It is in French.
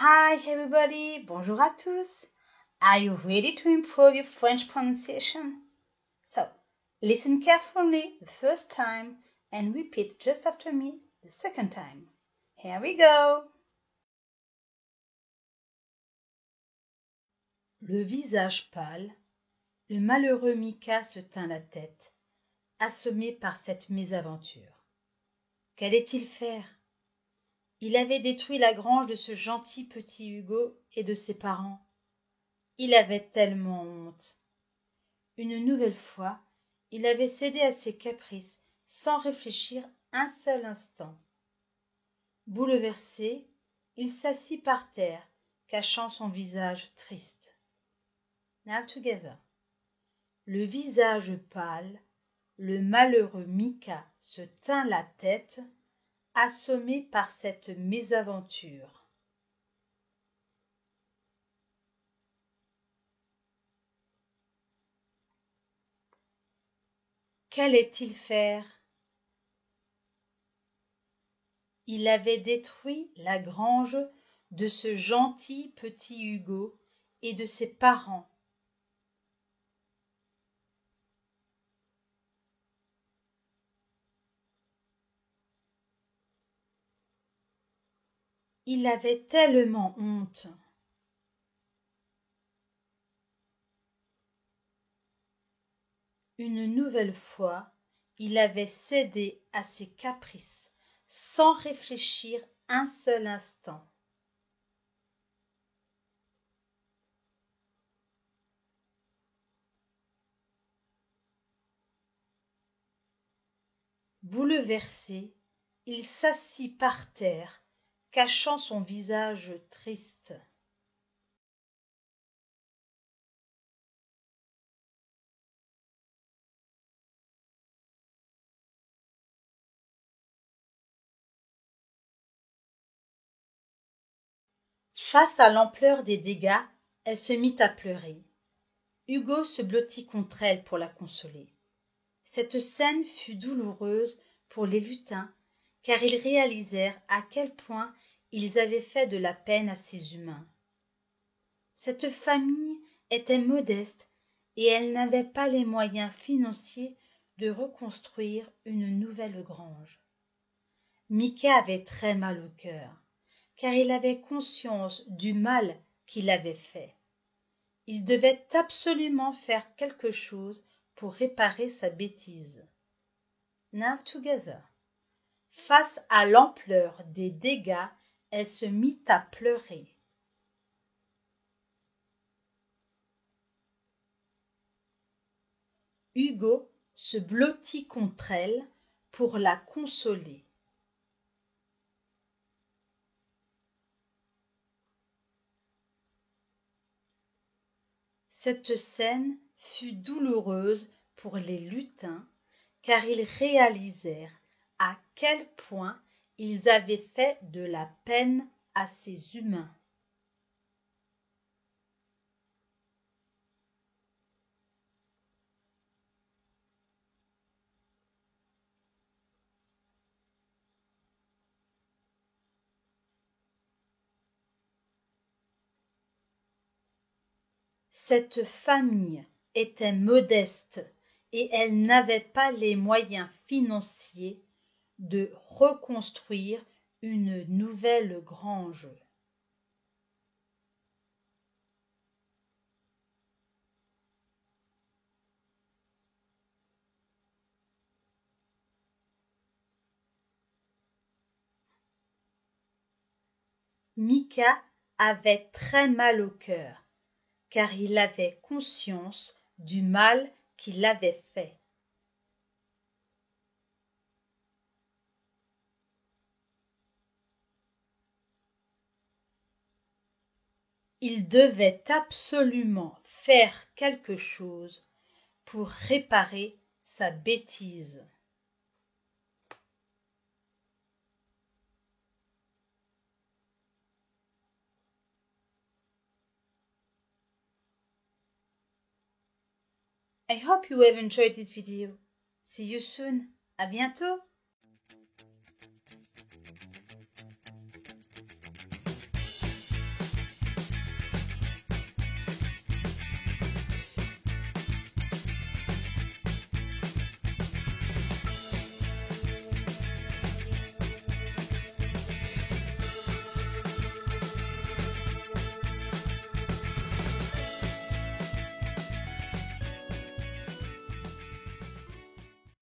Hi everybody, bonjour à tous. Are you ready to improve your French pronunciation? So, listen carefully the first time and repeat just after me the second time. Here we go. Le visage pâle, le malheureux Mika se tint la tête, assommé par cette mésaventure. Qu'allait-il faire? Il avait détruit la grange de ce gentil petit Hugo et de ses parents. Il avait tellement honte. Une nouvelle fois, il avait cédé à ses caprices sans réfléchir un seul instant. Bouleversé, il s'assit par terre, cachant son visage triste. Now together. Le visage pâle, le malheureux Mika se tint la tête, assommé par cette mésaventure. Qu'allait-il faire? Il avait détruit la grange de ce gentil petit Hugo et de ses parents. Il avait tellement honte. Une nouvelle fois, il avait cédé à ses caprices sans réfléchir un seul instant. Bouleversé, il s'assit par terre, cachant son visage triste. Face à l'ampleur des dégâts, elle se mit à pleurer. Hugo se blottit contre elle pour la consoler. Cette scène fut douloureuse pour les lutins, car ils réalisèrent à quel point ils avaient fait de la peine à ces humains. Cette famille était modeste et elle n'avait pas les moyens financiers de reconstruire une nouvelle grange. Mika avait très mal au cœur, car il avait conscience du mal qu'il avait fait. Il devait absolument faire quelque chose pour réparer sa bêtise. Now together. Face à l'ampleur des dégâts, elle se mit à pleurer. Hugo se blottit contre elle pour la consoler. Cette scène fut douloureuse pour les lutins, car ils réalisèrent à quel point ils avaient fait de la peine à ces humains. Cette famille était modeste et elle n'avait pas les moyens financiers de reconstruire une nouvelle grange. Mika avait très mal au cœur, car il avait conscience du mal qu'il avait fait. Il devait absolument faire quelque chose pour réparer sa bêtise. I hope you have enjoyed this video. See you soon. À bientôt.